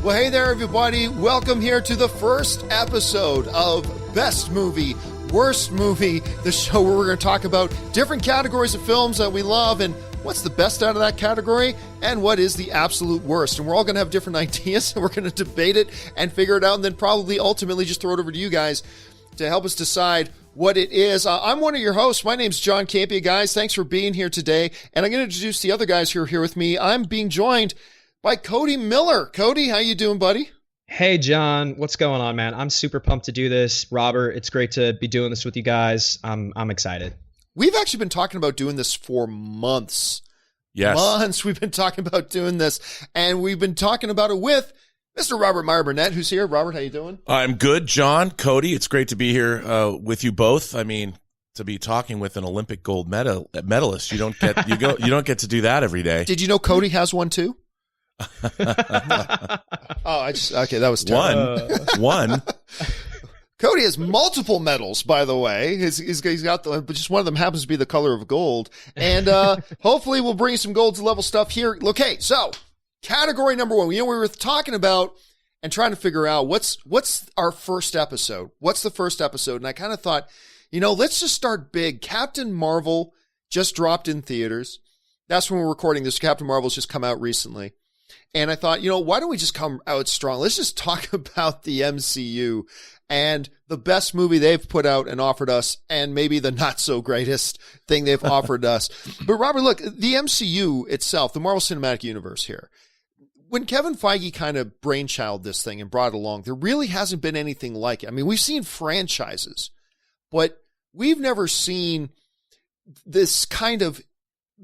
Well, hey there, everybody. Welcome here to the first episode of Best Movie, Worst Movie, the show where we're going to talk about different categories of films that we love and what's the best out of that category and what is the absolute worst. And we're all going to have different ideas, and we're going to debate it and figure it out, and then probably ultimately just throw it over to you guys to help us decide what it is. I'm one of your hosts. My name's John Campia, guys. Thanks for being here today. And I'm going to introduce the other guys who are here with me. I'm being joined by Cody Miller. Cody, how you doing, buddy? Hey, John. What's going on, man? I'm super pumped to do this. Robert, it's great to be doing this with you guys. I'm excited. We've actually been talking about doing this for months. Yes. Months we've been talking about doing this, and we've been talking about it with Mr. Robert Meyer Burnett, who's here. Robert, how you doing? I'm good, John. Cody, it's great to be here with you both. I mean, to be talking with an Olympic gold medalist, you don't get to do that every day. Did you know Cody has one too? That was terrible. One. Cody has multiple medals, by the way. He's got but just one of them happens to be the color of gold. And hopefully we'll bring you some gold level stuff here. Okay, so category number one. We were talking about and trying to figure out what's our first episode. What's the first episode? And I kind of thought, let's just start big. Captain Marvel just dropped in theaters. That's when we're recording this. Captain Marvel's just come out recently. And I thought, why don't we just come out strong? Let's just talk about the MCU and the best movie they've put out and offered us, and maybe the not so greatest thing they've offered us. But Robert, look, the MCU itself, the Marvel Cinematic Universe here, when Kevin Feige kind of brainchild this thing and brought it along, there really hasn't been anything like it. I mean, we've seen franchises, but we've never seen this kind of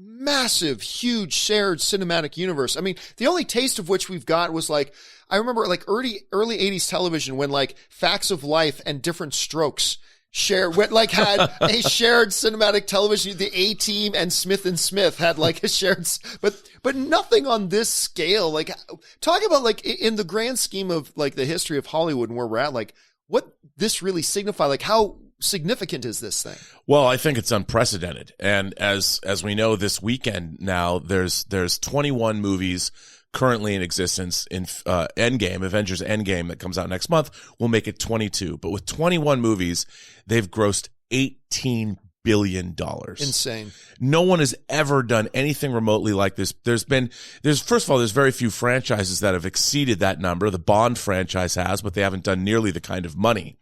massive, huge, shared cinematic universe. I mean, the only taste of which we've got was I remember early 80s television when Facts of Life and Different Strokes had a shared cinematic television. The A-Team and Smith had a shared, but nothing on this scale. Talk about in the grand scheme of the history of Hollywood and where we're at, what this really signify, how significant is this thing? Well, I think it's unprecedented. And as we know, this weekend now, there's 21 movies currently in existence in Avengers Endgame that comes out next month. We'll make it 22. But with 21 movies, they've grossed $18 billion. Insane. No one has ever done anything remotely like this. First of all, there's very few franchises that have exceeded that number. The Bond franchise has, but they haven't done nearly the kind of money.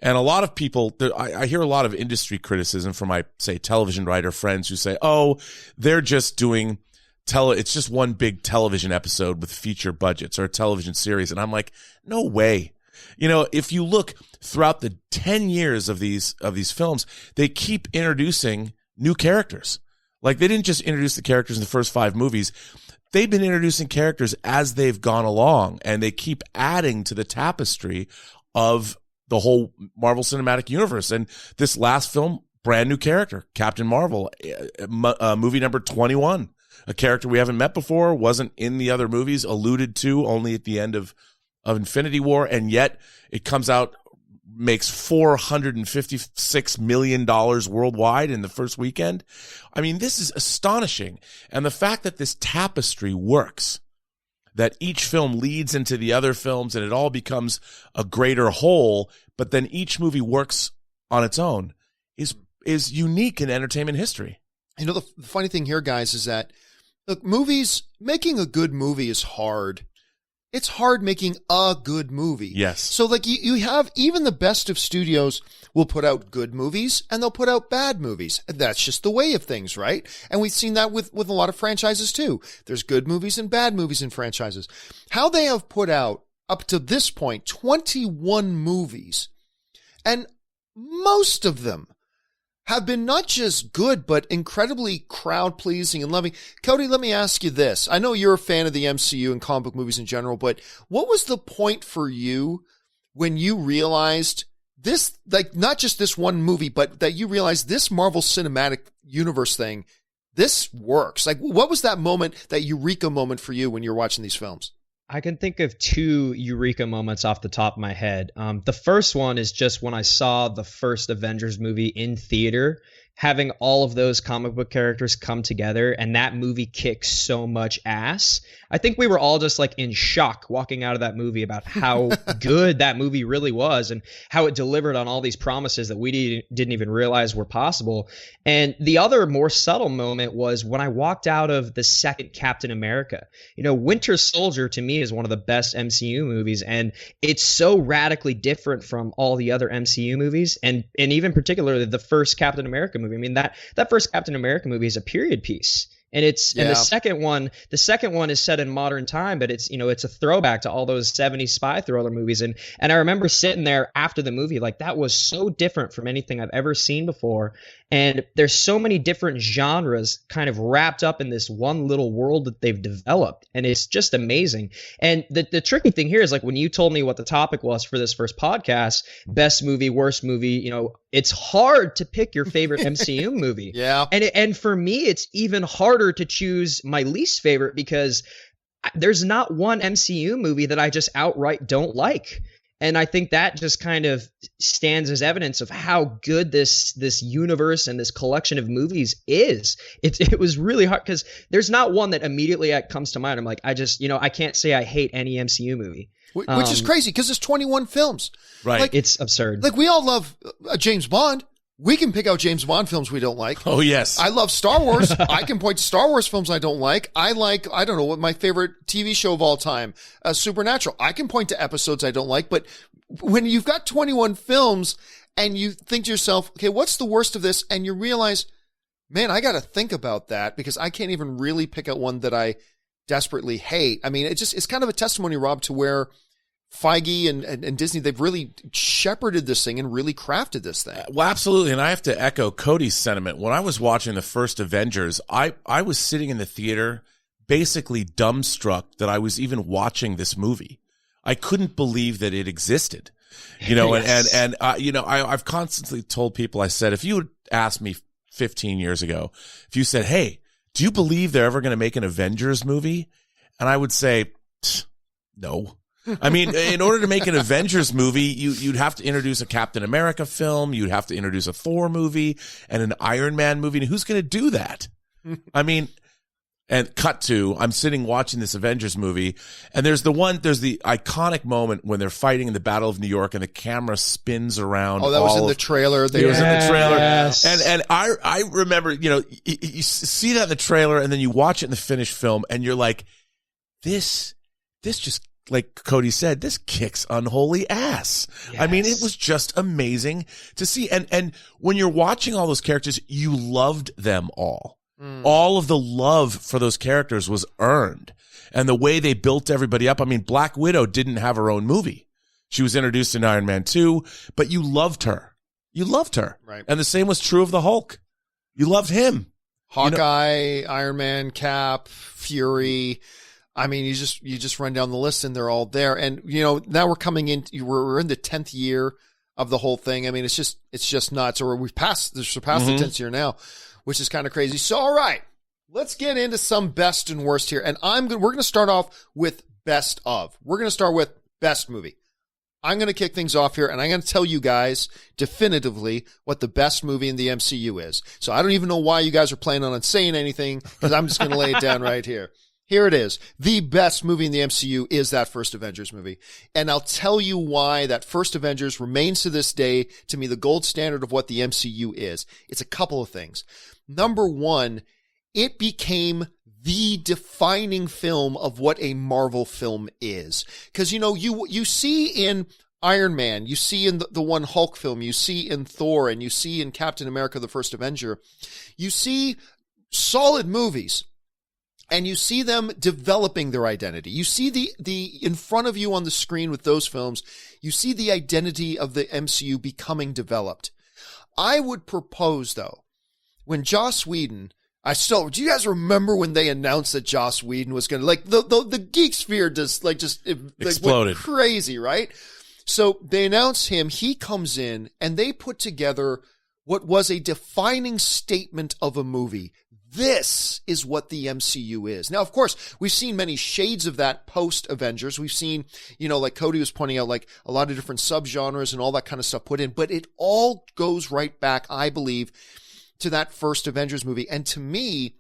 And a lot of people, I hear a lot of industry criticism from my, say, television writer friends who say, oh, they're just doing it's just one big television episode with feature budgets or a television series. And I'm like, no way. If you look throughout the 10 years of these films, they keep introducing new characters. They didn't just introduce the characters in the first 5 movies. They've been introducing characters as they've gone along, and they keep adding to the tapestry of the whole Marvel Cinematic Universe. And this last film, brand new character, Captain Marvel, movie number 21, a character we haven't met before, wasn't in the other movies, alluded to only at the end of Infinity War, and yet it comes out, makes $456 million worldwide in the first weekend. I mean, this is astonishing. And the fact that this tapestry works, that each film leads into the other films and it all becomes a greater whole, but then each movie works on its own, is unique in entertainment history. The funny thing here, guys, is that, look, making a good movie is hard. It's hard making a good movie. Yes. So you have, even the best of studios will put out good movies and they'll put out bad movies. That's just the way of things, right? And we've seen that with a lot of franchises too. There's good movies and bad movies in franchises. How they have put out, up to this point, 21 movies, and most of them have been not just good, but incredibly crowd-pleasing and loving. Cody, let me ask you this. I know you're a fan of the MCU and comic book movies in general, but what was the point for you when you realized this, not just this one movie, but that you realized this Marvel Cinematic Universe thing, this works? What was that moment, that eureka moment for you when you're watching these films? I can think of 2 eureka moments off the top of my head. The first one is just when I saw the first Avengers movie in theater, having all of those comic book characters come together and that movie kicks so much ass. I think we were all just like in shock walking out of that movie about how good that movie really was and how it delivered on all these promises that we didn't even realize were possible. And the other more subtle moment was when I walked out of the second Captain America. You know, Winter Soldier to me is one of the best MCU movies, and it's so radically different from all the other MCU movies, and even particularly the first Captain America movie. I mean, that first Captain America movie is a period piece. And and the second one is set in modern time, but it's a throwback to all those 70s spy thriller movies. And I remember sitting there after the movie, like, that was so different from anything I've ever seen before. And there's so many different genres kind of wrapped up in this one little world that they've developed. And it's just amazing. And the tricky thing here is, like, when you told me what the topic was for this first podcast, best movie, worst movie, it's hard to pick your favorite MCU movie. Yeah. And for me, it's even harder to choose my least favorite because there's not one MCU movie that I just outright don't like. And I think that just kind of stands as evidence of how good this universe and this collection of movies is. It was really hard because there's not one that immediately comes to mind. I'm like, I can't say I hate any MCU movie. Which is crazy because it's 21 films. Right. Like, it's absurd. Like, we all love James Bond. We can pick out James Bond films we don't like. Oh, yes. I love Star Wars. I can point to Star Wars films I don't like. I don't know what my favorite TV show of all time, Supernatural. I can point to episodes I don't like. But when you've got 21 films and you think to yourself, okay, what's the worst of this? And you realize, man, I got to think about that because I can't even really pick out one that I desperately hate. I mean, it's kind of a testimony, Rob, to where Feige and Disney, they've really shepherded this thing and really crafted this thing. Well, absolutely. And I have to echo Cody's sentiment. When I was watching the first Avengers, I was sitting in the theater basically dumbstruck that I was even watching this movie. I couldn't believe that it existed, yes. and I've constantly told people, I said, if you had asked me 15 years ago, if you said, hey, do you believe they're ever going to make an Avengers movie? And I would say, no. I mean, in order to make an Avengers movie, you'd have to introduce a Captain America film, you'd have to introduce a Thor movie and an Iron Man movie. And who's going to do that? I mean, and cut to, I'm sitting watching this Avengers movie, and there's the iconic moment when they're fighting in the Battle of New York and the camera spins around. Oh, that was in the trailer. It was in the trailer. And I remember, you see that in the trailer and then you watch it in the finished film and you're like, this just, like Cody said, this kicks unholy ass. Yes. I mean, it was just amazing to see. And when you're watching all those characters, you loved them all. All of the love for those characters was earned. And the way they built everybody up. I mean, Black Widow didn't have her own movie. She was introduced in Iron Man 2, but you loved her. You loved her. Right. And the same was true of the Hulk. You loved him. Hawkeye, Iron Man, Cap, Fury. I mean, you just run down the list and they're all there. And, now we're coming in, we're in the 10th year of the whole thing. I mean, it's just nuts. Or we've surpassed the 10th year now, which is kind of crazy. So, all right, let's get into some best and worst here. And we're going to start off with best of. We're going to start with best movie. I'm going to kick things off here, and I'm going to tell you guys definitively what the best movie in the MCU is. So I don't even know why you guys are planning on saying anything, because I'm just going to lay it down right here. Here it is. The best movie in the MCU is that first Avengers movie. And I'll tell you why that first Avengers remains to this day, to me, the gold standard of what the MCU is. It's a couple of things. Number one, it became the defining film of what a Marvel film is. Because, you see in Iron Man, you see in the one Hulk film, you see in Thor, and you see in Captain America, the First Avenger, you see solid movies. And you see them developing their identity. You see the in front of you on the screen with those films, you see the identity of the MCU becoming developed. I would propose, though, when Joss Whedon, do you guys remember when they announced that Joss Whedon was going to, the geek sphere just exploded. Went crazy, right? So they announced him, he comes in, and they put together what was a defining statement of a movie. This is what the MCU is. Now, of course, we've seen many shades of that post-Avengers. We've seen, like Cody was pointing out, like a lot of different subgenres and all that kind of stuff put in. But it all goes right back, I believe, to that first Avengers movie. And to me,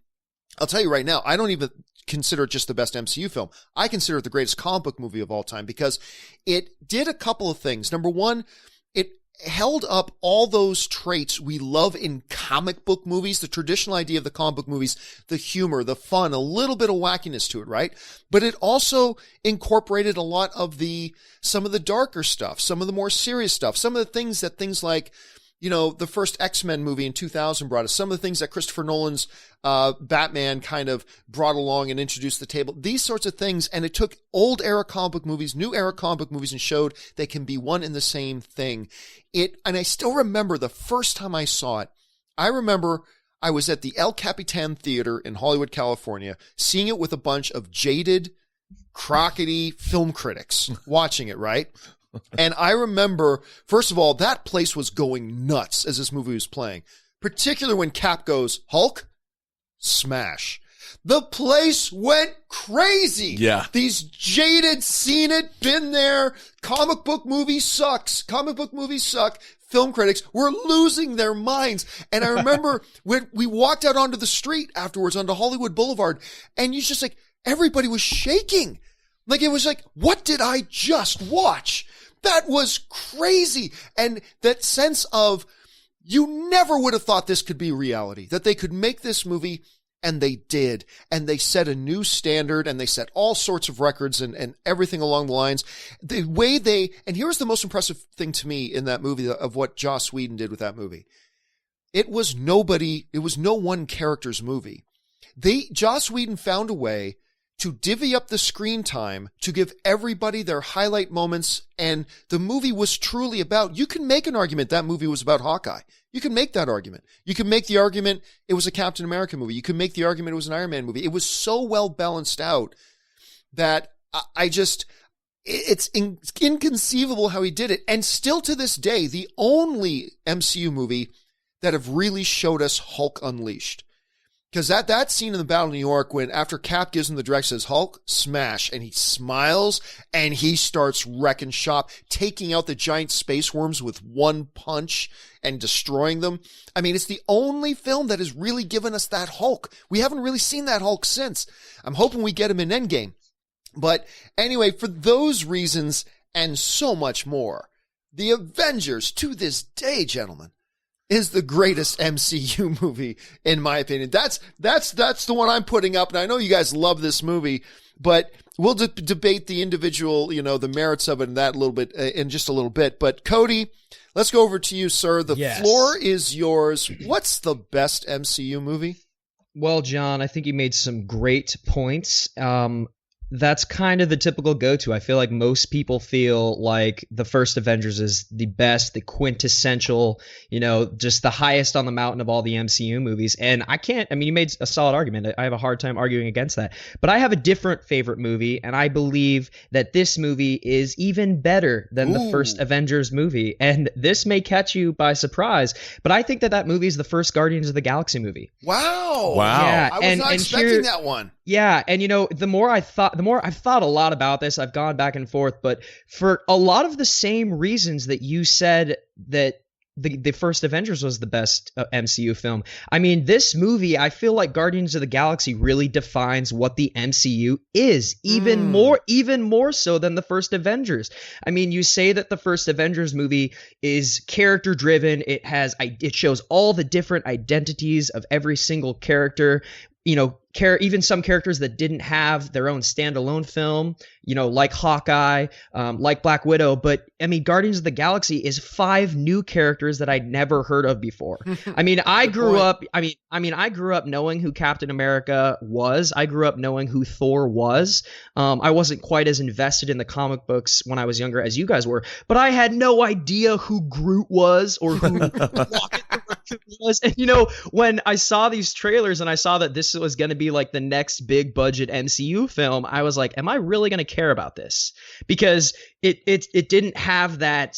I'll tell you right now, I don't even consider it just the best MCU film. I consider it the greatest comic book movie of all time because it did a couple of things. Number one, it held up all those traits we love in comic book movies, the traditional idea of the comic book movies, the humor, the fun, a little bit of wackiness to it, right? But it also incorporated a lot of some of the darker stuff, some of the more serious stuff, some of the things like, the first X-Men movie in 2000 brought us, some of the things that Christopher Nolan's Batman kind of brought along and introduced to the table, these sorts of things. And it took old era comic book movies, new era comic book movies, and showed they can be one and the same thing. And I still remember the first time I saw it. I remember I was at the El Capitan Theater in Hollywood, California, seeing it with a bunch of jaded, crockety film critics watching it, right? And I remember, first of all, that place was going nuts as this movie was playing, particularly when Cap goes, Hulk, smash. The place went crazy. Yeah. These jaded, seen it, been there, comic book movie sucks. Comic book movies suck. Film critics were losing their minds. And I remember when we walked out onto the street afterwards onto Hollywood Boulevard, and you just everybody was shaking. Like, it was like, what did I just watch? That was crazy. And that sense of, you never would have thought this could be reality, that they could make this movie, and they did. And they set a new standard, and they set all sorts of records and everything along the lines. The way and here's the most impressive thing to me in that movie of what Joss Whedon did with that movie. It was no one character's movie. Joss Whedon found a way to divvy up the screen time, to give everybody their highlight moments, and the movie was truly about, you can make an argument that movie was about Hawkeye. You can make that argument. You can make the argument it was a Captain America movie. You can make the argument it was an Iron Man movie. It was so well balanced out that it's inconceivable how he did it. And still to this day, the only MCU movie that have really showed us Hulk unleashed. Because that scene in the Battle of New York, when after Cap gives him the direct, says, Hulk, smash, and he smiles, and he starts wrecking shop, taking out the giant space worms with one punch and destroying them. I mean, it's the only film that has really given us that Hulk. We haven't really seen that Hulk since. I'm hoping we get him in Endgame. But anyway, for those reasons and so much more, The Avengers, to this day, gentlemen, is the greatest MCU movie, in my opinion. That's the one I'm putting up. And I know you guys love this movie, but we'll debate the individual, the merits of it and that a little bit in just a little bit. But Cody, let's go over to you, sir. The floor is yours. What's the best MCU movie? Well, John, I think you made some great points. That's kind of the typical go-to. I feel like most people feel like the first Avengers is the best, the quintessential, just the highest on the mountain of all the MCU movies. And you made a solid argument. I have a hard time arguing against that. But I have a different favorite movie, and I believe that this movie is even better than the first Avengers movie. And this may catch you by surprise, but I think that movie is the first Guardians of the Galaxy movie. Wow. Yeah, I was not expecting that one. Yeah, and the more I've thought a lot about this, I've gone back and forth, but for a lot of the same reasons that you said that the first Avengers was the best MCU film. I mean, this movie, I feel like Guardians of the Galaxy really defines what the MCU is, even more so than the first Avengers. I mean, you say that the first Avengers movie is character driven. It shows all the different identities of every single character. Even some characters that didn't have their own standalone film, like Hawkeye, like Black Widow. But I mean, Guardians of the Galaxy is 5 new characters that I'd never heard of before. I mean, I grew up knowing who Captain America was. I grew up knowing who Thor was. I wasn't quite as invested in the comic books when I was younger as you guys were, but I had no idea who Groot was or who Rocket the Raccoon was. And when I saw these trailers and I saw that this was going to be like the next big budget MCU film, I was like, am I really going to care about this? Because it didn't have that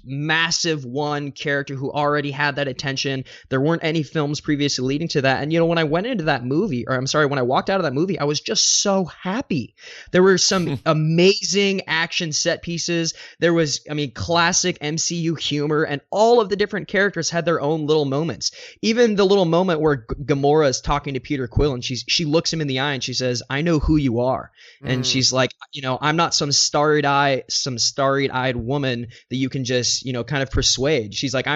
massive one character who already had that attention. There weren't any films previously leading to that. And when I went into that movie, when I walked out of that movie, I was just so happy. There were some amazing action set pieces. There was, classic MCU humor, and all of the different characters had their own little moments. Even the little moment where Gamora is talking to Peter Quill and she looks him in the eye and she says, "I know who you are." And she's like, "I'm not some starry-eyed woman that you can just, kind of persuade." She's like,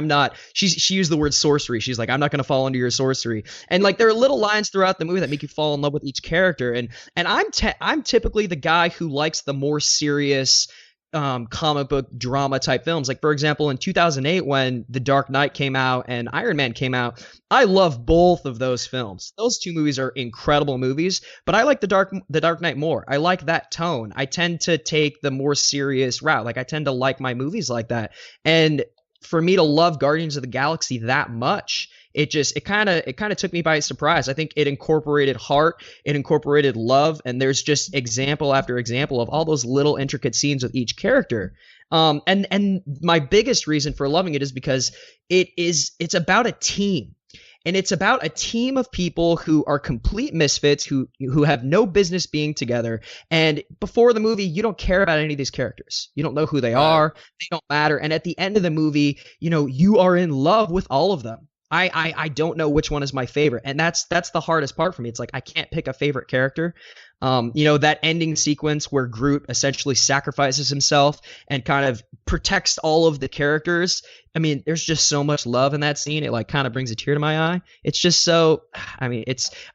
she used the word sorcery. She's like, "I'm not going to fall into your sorcery." And like there are little lines throughout the movie that make you fall in love with each character. And I'm typically the guy who likes the more serious comic book drama type films. Like, for example, in 2008 when The Dark Knight came out and Iron Man came out, I love both of those films. Those two movies are incredible movies, but I like The Dark Knight more. I like that tone. I tend to take the more serious route. Like, I tend to like my movies like that. And for me to love Guardians of the Galaxy that much, it kind of took me by surprise. I think it incorporated heart, it incorporated love, and there's just example after example of all those little intricate scenes with each character. And my biggest reason for loving it is because it's about a team. And it's about a team of people who are complete misfits, who have no business being together. And before the movie, you don't care about any of these characters. You don't know who they are. They don't matter. And at the end of the movie, you are in love with all of them. I don't know which one is my favorite. And that's the hardest part for me. It's like I can't pick a favorite character. That ending sequence where Groot essentially sacrifices himself and kind of protects all of the characters. I mean, there's just so much love in that scene. It like kind of brings a tear to my eye. It's just so, I mean,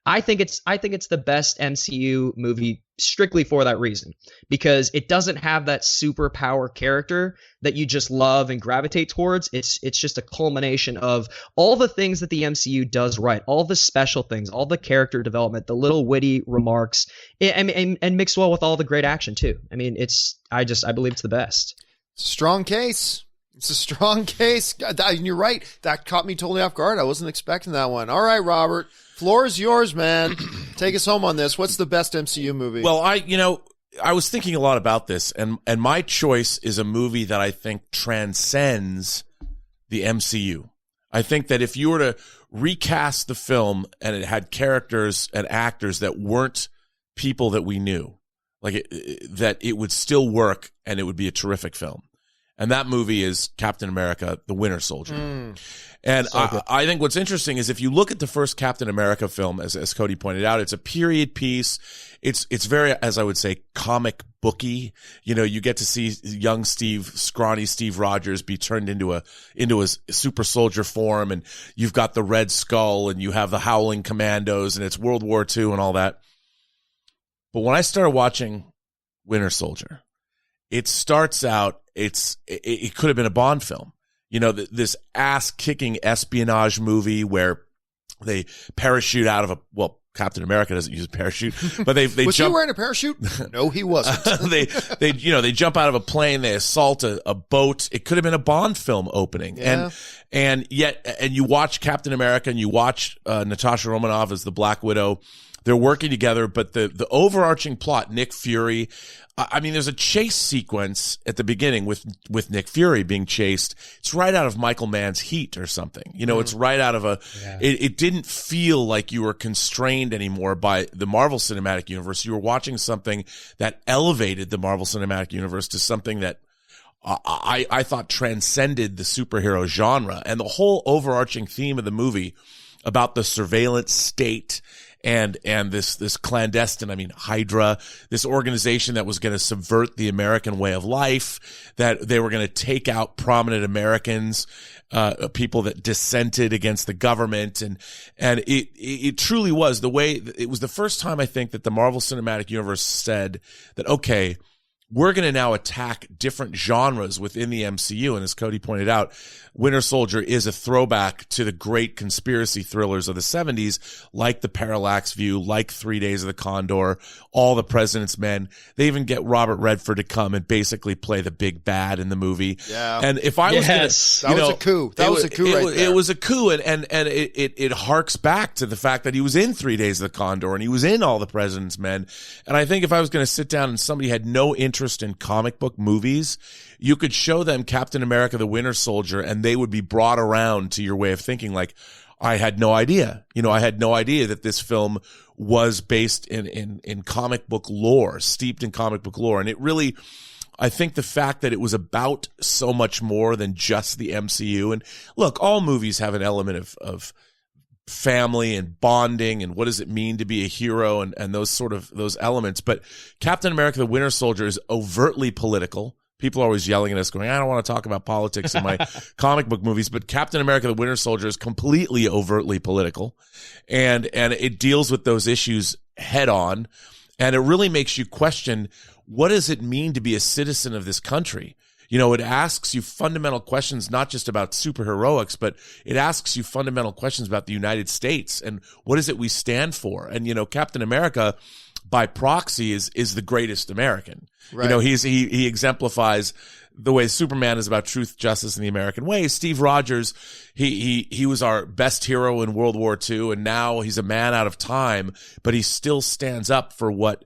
I think it's the best MCU movie strictly for that reason, because it doesn't have that superpower character that you just love and gravitate towards. It's just a culmination of all the things that the MCU does right, all the special things, all the character development, the little witty remarks, and mixed well with all the great action too. I mean, I believe it's the best. Strong case. It's a strong case. And you're right. That caught me totally off guard. I wasn't expecting that one. All right, Robert. Floor is yours, man. Take us home on this. What's the best MCU movie? Well, I was thinking a lot about this, and my choice is a movie that I think transcends the MCU. I think that if you were to recast the film and it had characters and actors that weren't people that we knew, that it would still work and it would be a terrific film. And that movie is Captain America, the Winter Soldier. And so I think what's interesting is if you look at the first Captain America film, as Cody pointed out, it's a period piece. It's very, as I would say, comic booky. You get to see young scrawny Steve Rogers be turned into a super soldier form. And you've got the Red Skull and you have the Howling Commandos and it's World War II and all that. But when I started watching Winter Soldier, it starts out, it could have been a Bond film. This ass-kicking espionage movie where they parachute out of Captain America doesn't use a parachute, but they was jump. He wearing a parachute? No, he wasn't. they jump out of a plane, they assault a boat. It could have been a Bond film opening. Yeah. And you watch Captain America and you watch Natasha Romanoff as the Black Widow. They're working together, but the overarching plot, Nick Fury, I mean, there's a chase sequence at the beginning with Nick Fury being chased. It's right out of Michael Mann's Heat or something. It's right out of it didn't feel like you were constrained anymore by the Marvel Cinematic Universe. You were watching something that elevated the Marvel Cinematic Universe to something that I thought transcended the superhero genre. And the whole overarching theme of the movie about the surveillance state and this clandestine, Hydra, this organization that was going to subvert the American way of life, that they were going to take out prominent Americans, people that dissented against the government. And it truly was it was the first time I think that the Marvel Cinematic Universe said that, okay, we're going to now attack different genres within the MCU. And as Cody pointed out, Winter Soldier is a throwback to the great conspiracy thrillers of the 70s, like The Parallax View, like 3 Days of the Condor, All the President's Men. They even get Robert Redford to come and basically play the big bad in the movie. Yeah. And if I was going that was a coup. That was a coup right there. It was a coup. And it harks back to the fact that he was in 3 Days of the Condor and he was in All the President's Men. And I think if I was going to sit down and somebody had no interest in comic book movies, you could show them Captain America, the Winter Soldier, and they would be brought around to your way of thinking. Like, I had no idea. I had no idea that this film was based in comic book lore, steeped in comic book lore. And it really, I think the fact that it was about so much more than just the MCU. And look, all movies have an element of family and bonding and what does it mean to be a hero and those elements. But Captain America, the Winter Soldier is overtly political. People are always yelling at us going, I don't want to talk about politics in my comic book movies, but Captain America, the Winter Soldier is completely overtly political. And it deals with those issues head on. And it really makes you question, what does it mean to be a citizen of this country? You know, it asks you fundamental questions, not just about superheroics, but it asks you fundamental questions about the United States and what is it we stand for? And, you know, Captain America, by proxy, is the greatest American. Right. You know, he exemplifies the way Superman is about truth, justice, and the American way. Steve Rogers, he was our best hero in World War II, and now he's a man out of time, but he still stands up for what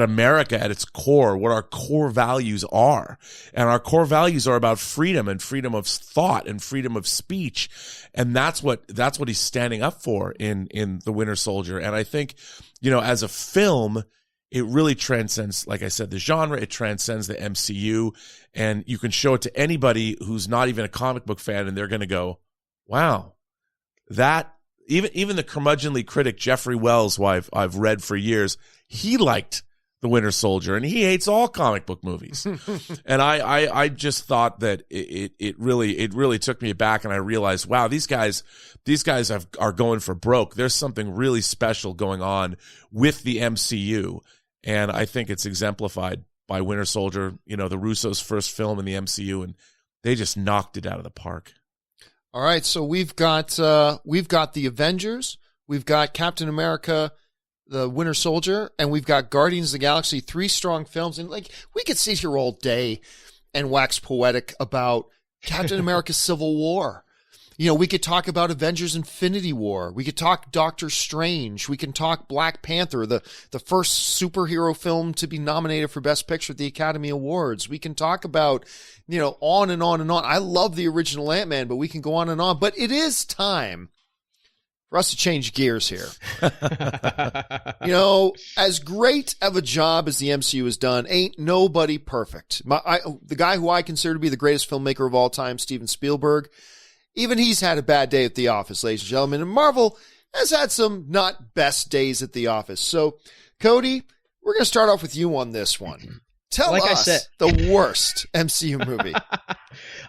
America at its core, what our core values are. And our core values are about freedom and freedom of thought and freedom of speech. And that's what he's standing up for in The Winter Soldier. And I think, you know, as a film, it really transcends, like I said, the genre. It transcends the MCU. And you can show it to anybody who's not even a comic book fan, and they're going to go, wow, that even the curmudgeonly critic Jeffrey Wells, who I've read for years, he liked The Winter Soldier, and he hates all comic book movies. And I just thought that it really took me aback, and I realized, wow, these guys are going for broke. There's something really special going on with the MCU, and I think it's exemplified by Winter Soldier. You know, the Russo's first film in the MCU, and they just knocked it out of the park. All right, so we've got the Avengers, we've got Captain America, the Winter Soldier, and we've got Guardians of the Galaxy, 3 strong films. And like, we could sit here all day and wax poetic about Captain America Civil War. You know, we could talk about Avengers Infinity War. We could talk Doctor Strange. We can talk Black Panther, the first superhero film to be nominated for Best Picture at the Academy Awards. We can talk about, you know, on and on and on. I love the original Ant-Man, but we can go on and on. But it is time for us to change gears here. You know, as great of a job as the MCU has done, ain't nobody perfect. The guy who I consider to be the greatest filmmaker of all time, Steven Spielberg, even he's had a bad day at the office, ladies and gentlemen. And Marvel has had some not best days at the office. So, Cody, we're going to start off with you on this one. Tell us the worst MCU movie.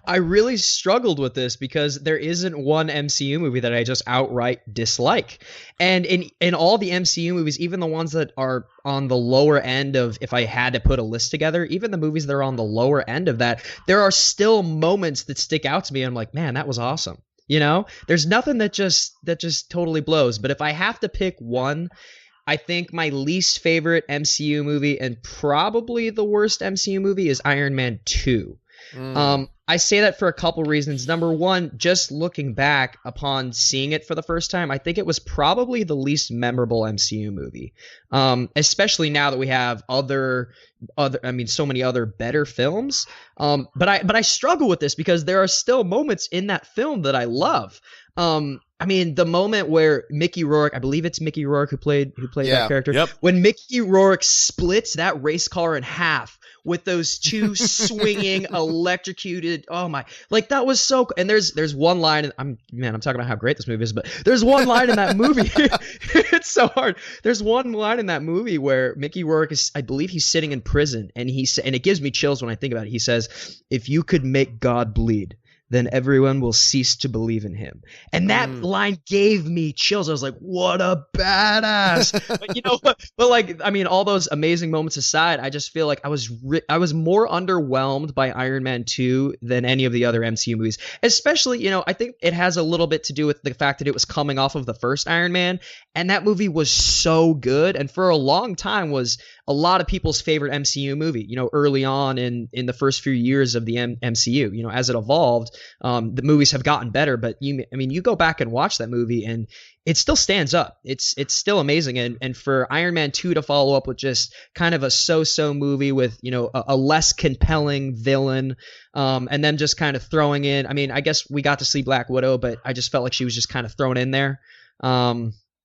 I really struggled with this because there isn't one MCU movie that I just outright dislike. And in all the MCU movies, even the ones that are on the lower end of, if I had to put a list together, even the movies that are on the lower end of that, there are still moments that stick out to me. I'm like, man, that was awesome. You know, there's nothing that just totally blows. But if I have to pick one, I think my least favorite MCU movie and probably the worst MCU movie is Iron Man 2. I say that for a couple reasons. Number one, just looking back upon seeing it for the first time, I think it was probably the least memorable MCU movie. Especially now that we have so many other better films. But I struggle with this because there are still moments in that film that I love. I mean, the moment where Mickey Rourke, I believe it's Mickey Rourke who played that character. Yep. When Mickey Rourke splits that race car in half with those two swinging electrocuted, oh my, like that was so. And there's one line, and I'm talking about how great this movie is, but there's one line in that movie. It's so hard. There's one line in that movie where Mickey Rourke is, I believe he's sitting in prison, and it gives me chills when I think about it. He says, "If you could make God bleed, then everyone will cease to believe in him." And that line gave me chills. I was like, what a badass. But you know, but like, I mean, all those amazing moments aside, I just feel like I was more underwhelmed by Iron Man 2 than any of the other MCU movies. Especially, you know, I think it has a little bit to do with the fact that it was coming off of the first Iron Man, and that movie was so good, and for a long time was a lot of people's favorite MCU movie, you know, early on in the first few years of the MCU. You know, as it evolved, the movies have gotten better, but you go back and watch that movie and it still stands up. It's still amazing. And for Iron Man 2 to follow up with just kind of a so-so movie with, you know, a less compelling villain, and then just kind of throwing in, I mean, I guess we got to see Black Widow, but I just felt like she was just kind of thrown in there.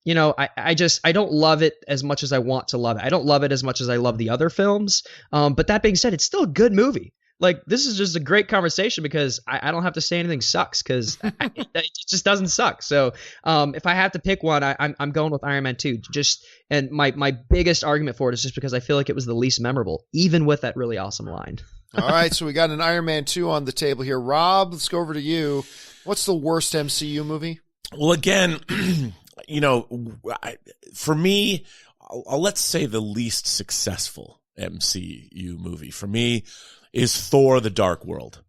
I don't love it as much as I want to love it. I don't love it as much as I love the other films. But that being said, it's still a good movie. Like, this is just a great conversation because I don't have to say anything sucks because it just doesn't suck. So if I have to pick one, I'm going with Iron Man 2. And my biggest argument for it is just because I feel like it was the least memorable, even with that really awesome line. All right, so we got an Iron Man 2 on the table here. Rob, let's go over to you. What's the worst MCU movie? Well, again, for me, let's say the least successful MCU movie for me is Thor: The Dark World.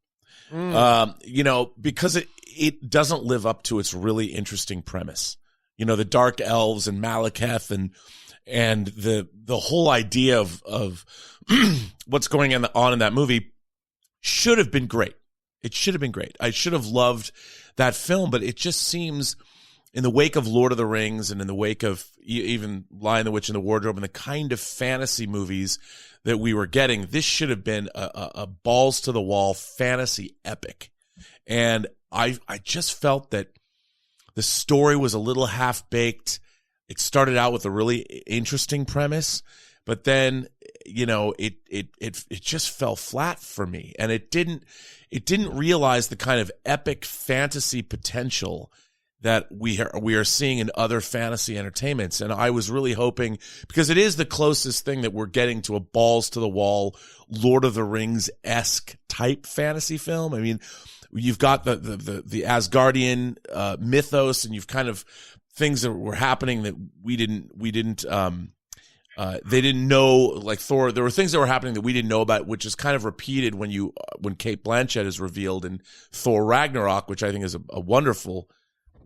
Because it doesn't live up to its really interesting premise. The dark elves and Malekith and the whole idea of what's going on in that movie should have been great. It should have been great. I should have loved that film, but it just seems, in the wake of Lord of the Rings and in the wake of even Lion, the Witch, and the Wardrobe and the kind of fantasy movies that we were getting, this should have been a balls to the wall fantasy epic. And I just felt that the story was a little half baked. It started out with a really interesting premise, but then, it just fell flat for me. And it didn't realize the kind of epic fantasy potential that we are seeing in other fantasy entertainments. And I was really hoping, because it is the closest thing that we're getting to a balls to the wall, Lord of the Rings-esque type fantasy film. I mean, you've got the Asgardian mythos, and you've kind of things that were happening that they didn't know, like Thor. There were things that were happening that we didn't know about, which is kind of repeated when Kate Blanchett is revealed in Thor Ragnarok, which I think is a wonderful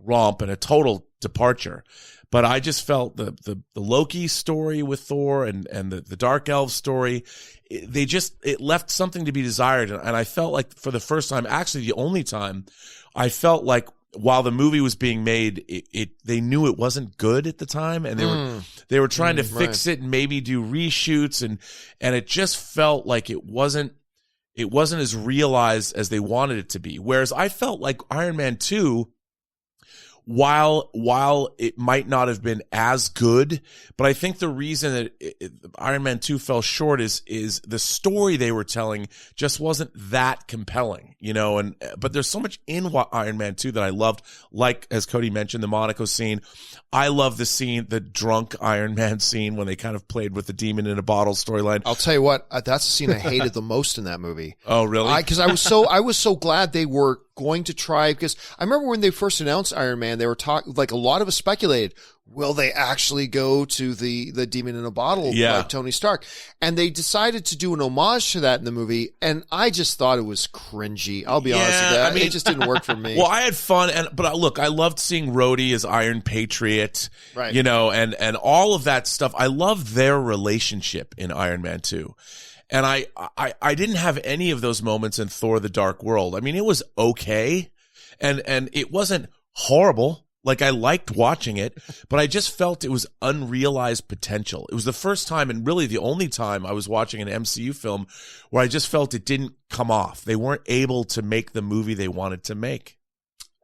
romp and a total departure. But I just felt the Loki story with Thor and the Dark Elves story, it left something to be desired. And I felt like, for the first time, actually the only time, I felt like while the movie was being made, they knew it wasn't good at the time, and they were trying to fix it and maybe do reshoots, and it just felt like it wasn't as realized as they wanted it to be. Whereas I felt like Iron Man 2, while it might not have been as good, but I think the reason that Iron Man 2 fell short is the story they were telling just wasn't that compelling, but there's so much in Iron Man 2 that I loved, like, as Cody mentioned, the Monaco scene. I love the drunk Iron Man scene when they kind of played with the demon in a bottle storyline. I'll tell you what, that's the scene I hated the most in that movie. Oh, really? Because I was so glad they were going to try, because I remember when they first announced Iron Man, they were talking, like, a lot of us speculated, will they actually go to the demon in a bottle, like Tony Stark? And they decided to do an homage to that in the movie, and I just thought it was cringy. I'll be honest with that. I mean, it just didn't work for me. Well, I had fun, but look, I loved seeing Rhodey as Iron Patriot, right? And all of that stuff. I love their relationship in Iron Man 2. And I didn't have any of those moments in Thor: The Dark World. I mean, it was okay, and it wasn't horrible. Like, I liked watching it, but I just felt it was unrealized potential. It was the first time, and really the only time, I was watching an MCU film where I just felt it didn't come off. They weren't able to make the movie they wanted to make.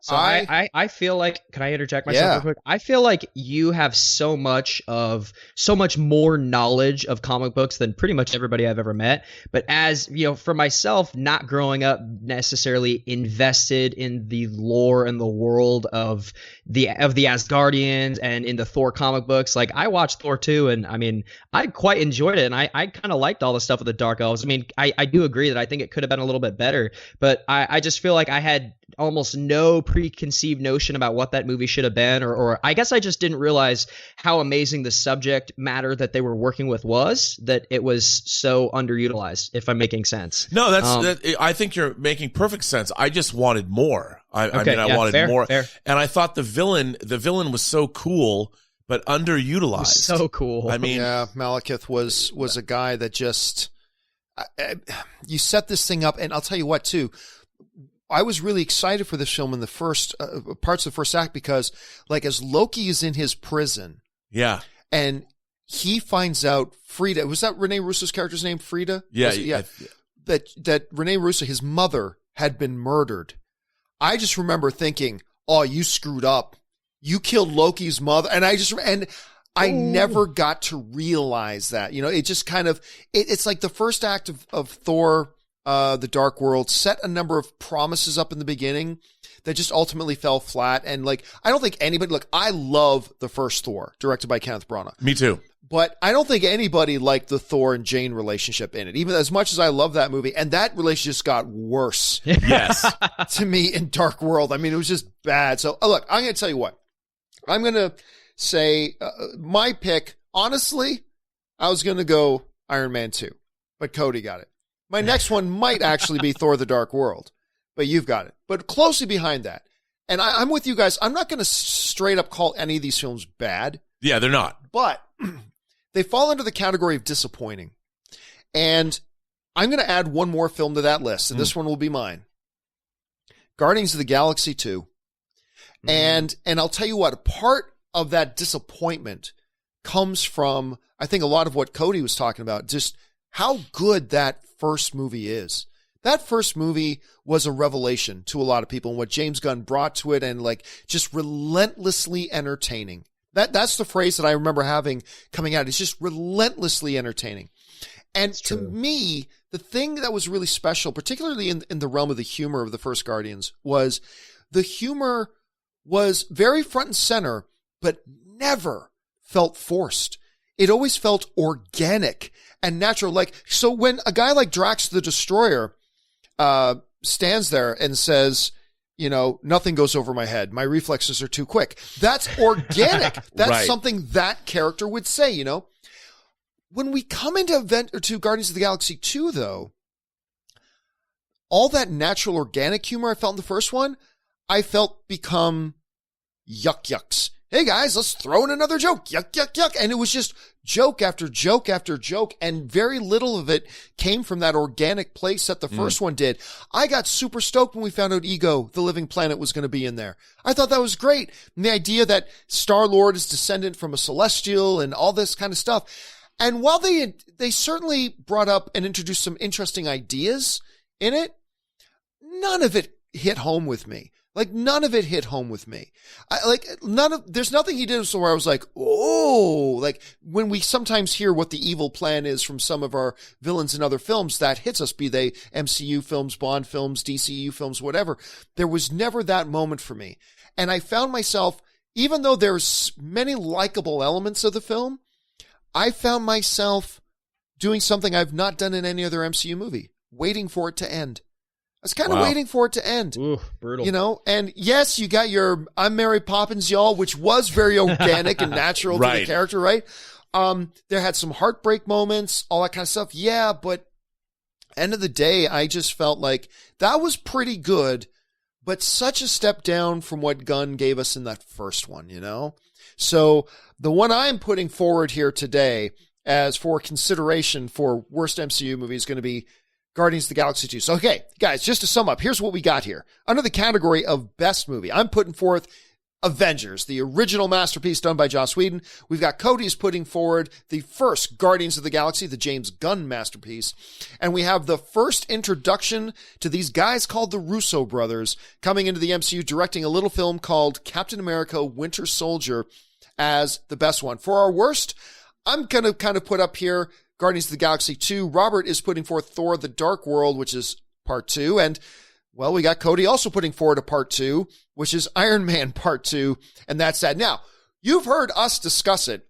So I feel like, can I interject myself real quick? I feel like you have so much more knowledge of comic books than pretty much everybody I've ever met. But as, for myself, not growing up necessarily invested in the lore and the world of the Asgardians and in the Thor comic books, like, I watched Thor 2, and I mean, I quite enjoyed it, and I kind of liked all the stuff with the Dark Elves. I mean, I do agree that I think it could have been a little bit better, but I just feel like I had almost no preconceived notion about what that movie should have been, or I guess I just didn't realize how amazing the subject matter that they were working with was, that it was so underutilized, if I'm making sense. No, I think you're making perfect sense. I just wanted more. I wanted more. Fair. And I thought the villain was so cool, but underutilized. So cool. I mean, Malekith was a guy that just, you set this thing up, and I'll tell you what too, I was really excited for this film in the first parts of the first act, because, like, as Loki is in his prison, and he finds out Frida, was that Rene Russo's character's name, Frida? Yeah. That Rene Russo, his mother, had been murdered. I just remember thinking, oh, you screwed up. you killed Loki's mother. And I never got to realize that, it just kind of, it's like the first act of Thor, The Dark World set a number of promises up in the beginning that just ultimately fell flat. And like, I don't think anybody, look, I love the first Thor directed by Kenneth Branagh. Me too. But I don't think anybody liked the Thor and Jane relationship in it, even as much as I love that movie. And that relationship just got worse. Yes. To me in Dark World. I mean, it was just bad. So look, I'm going to tell you what, I'm going to say my pick, honestly, I was going to go Iron Man 2, but Cody got it. My next one might actually be Thor: The Dark World, but you've got it. But closely behind that, and I'm with you guys, I'm not going to straight up call any of these films bad. Yeah, they're not. But they fall into the category of disappointing. And I'm going to add one more film to that list, and this one will be mine. Guardians of the Galaxy 2. And I'll tell you what, part of that disappointment comes from, I think, a lot of what Cody was talking about, just how good that first movie is. That first movie was a revelation to a lot of people, and what James Gunn brought to it, and like just relentlessly entertaining. That's the phrase that I remember having coming out. It's just relentlessly entertaining. And to me, the thing that was really special, particularly in the realm of the humor of the first Guardians, was the humor was very front and center, but never felt forced. It always felt organic and natural. Like, so when a guy like Drax the Destroyer stands there and says, nothing goes over my head, my reflexes are too quick, that's organic. That's right. Something that character would say, When we come into Guardians of the Galaxy 2, though, all that natural organic humor I felt in the first one, I felt become yucks. Hey guys, let's throw in another joke. Yuck. And it was just joke after joke after joke. And very little of it came from that organic place that the first one did. I got super stoked when we found out Ego, the living planet, was going to be in there. I thought that was great. And the idea that Star-Lord is descendant from a Celestial and all this kind of stuff. And while they certainly brought up and introduced some interesting ideas in it, none of it hit home with me. Like, none of it hit home with me. There's nothing he did where I was like, oh, like when we sometimes hear what the evil plan is from some of our villains in other films, that hits us, be they MCU films, Bond films, DCU films, whatever. There was never that moment for me. And I found myself, even though there's many likable elements of the film, I found myself doing something I've not done in any other MCU movie, waiting for it to end. I was kind of waiting for it to end. Ooh, brutal. And yes, you got your I'm Mary Poppins, y'all, which was very organic and natural to the character, right? There had some heartbreak moments, all that kind of stuff. Yeah, but end of the day, I just felt like that was pretty good, but such a step down from what Gunn gave us in that first one, So the one I'm putting forward here today as for consideration for worst MCU movie is going to be Guardians of the Galaxy 2. So, okay, guys, just to sum up, here's what we got here. Under the category of best movie, I'm putting forth Avengers, the original masterpiece done by Joss Whedon. We've got Cody's putting forward the first Guardians of the Galaxy, the James Gunn masterpiece. And we have the first introduction to these guys called the Russo brothers coming into the MCU, directing a little film called Captain America Winter Soldier as the best one. For our worst, I'm going to kind of put up here Guardians of the Galaxy 2. Robert is putting forth Thor: The Dark World, which is part 2. And, well, we got Cody also putting forward a part 2, which is Iron Man part 2. And that's that. Now, you've heard us discuss it.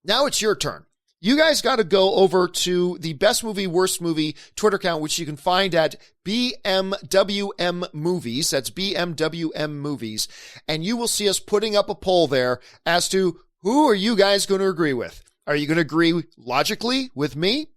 Now it's your turn. You guys got to go over to the best movie, worst movie Twitter account, which you can find at BMWM Movies. That's BMWM Movies. And you will see us putting up a poll there as to who are you guys going to agree with? Are you going to agree logically with me?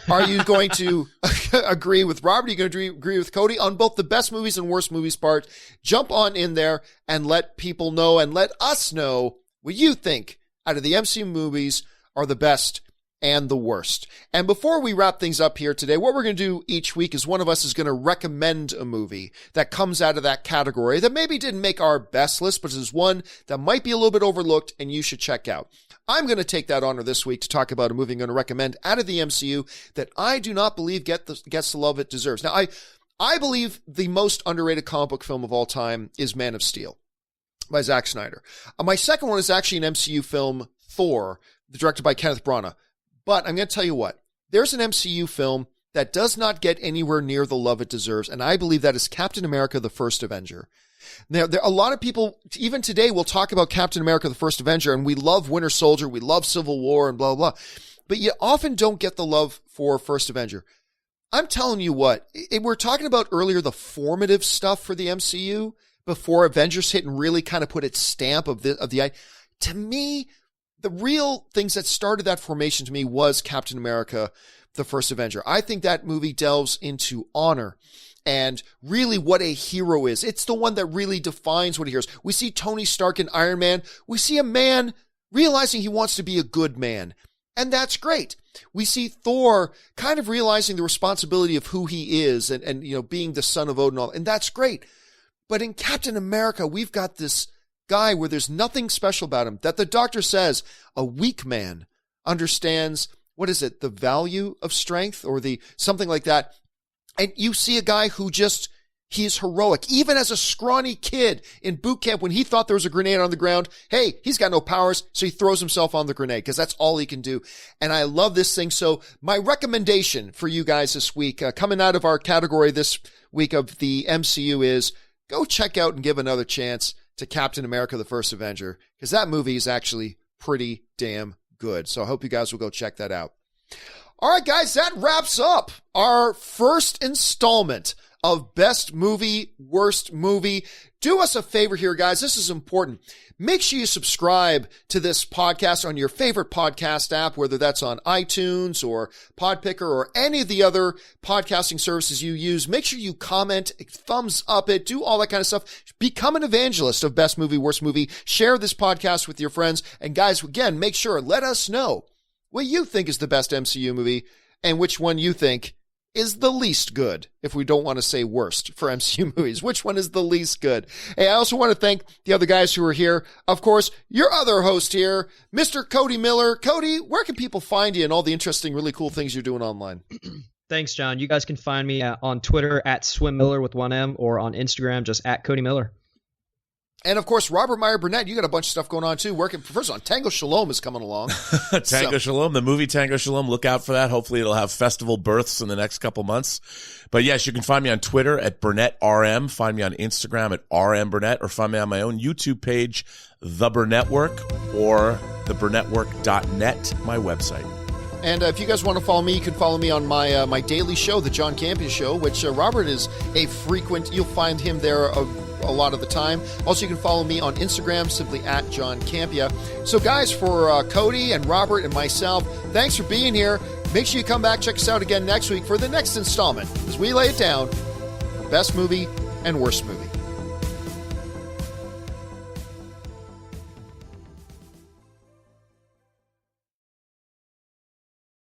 Are you going to agree with Robert? Are you going to agree with Cody on both the best movies and worst movies part? Jump on in there and let people know and let us know what you think out of the MCU movies are the best and the worst. And before we wrap things up here today, what we're going to do each week is one of us is going to recommend a movie that comes out of that category that maybe didn't make our best list, but is one that might be a little bit overlooked and you should check out. I'm going to take that honor this week to talk about a movie I'm going to recommend out of the MCU that I do not believe gets the love it deserves. Now, I believe the most underrated comic book film of all time is Man of Steel. by Zack Snyder. My second one is actually an MCU film, Thor, directed by Kenneth Branagh. But I'm going to tell you what, there's an MCU film that does not get anywhere near the love it deserves, and I believe that is Captain America, the First Avenger. Now, a lot of people, even today, will talk about Captain America, the First Avenger, and we love Winter Soldier, we love Civil War, and blah, blah, blah. But you often don't get the love for First Avenger. I'm telling you what, we're talking about earlier the formative stuff for the MCU before Avengers hit and really kind of put its stamp of the to me, the real things that started that formation to me was Captain America, the First Avenger. I think that movie delves into honor and really what a hero is. It's the one that really defines what a hero is. We see Tony Stark in Iron Man. We see a man realizing he wants to be a good man. And that's great. We see Thor kind of realizing the responsibility of who he is and you know, being the son of Odin, and that's great. But in Captain America, we've got this guy where there's nothing special about him, that the doctor says a weak man understands, what is it, the value of strength or the something like that. And you see a guy who just, he's heroic. Even as a scrawny kid in boot camp, when he thought there was a grenade on the ground, hey, he's got no powers, so he throws himself on the grenade because that's all he can do. And I love this thing. So my recommendation for you guys this week, coming out of our category this week of the MCU, is go check out and give another chance to Captain America, the First Avenger, because that movie is actually pretty damn good. So I hope you guys will go check that out. All right, guys, that wraps up our first installment of Best Movie, Worst Movie. Do us a favor here, guys. This is important. Make sure you subscribe to this podcast on your favorite podcast app, whether that's on iTunes or Podpicker or any of the other podcasting services you use. Make sure you comment, thumbs up it, do all that kind of stuff. Become an evangelist of Best Movie, Worst Movie. Share this podcast with your friends. And guys, again, make sure, let us know what you think is the best MCU movie and which one you think is the least good, if we don't want to say worst for MCU movies. Which one is the least good? Hey, I also want to thank the other guys who are here. Of course, your other host here, Mr. Cody Miller. Cody, where can people find you and all the interesting, really cool things you're doing online? Thanks, John. You guys can find me on Twitter at SwimMiller with 1M or on Instagram just at Cody Miller. And, of course, Robert Meyer Burnett, you got a bunch of stuff going on, too. Working, first of all, Tango Shalom is coming along. Tango Shalom, the movie Tango Shalom. Look out for that. Hopefully it'll have festival berths in the next couple months. But, yes, you can find me on Twitter at BurnettRM. Find me on Instagram at RMBurnett, or find me on my own YouTube page, The Burnettwork, or theburnettwork.net, my website. And if you guys want to follow me, you can follow me on my my daily show, The John Campia Show, which Robert is a frequent. You'll find him there a lot of the time. Also, you can follow me on Instagram, simply at John Campia. So, guys, for Cody and Robert and myself, thanks for being here. Make sure you come back, check us out again next week for the next installment as we lay it down for Best Movie and Worst Movie.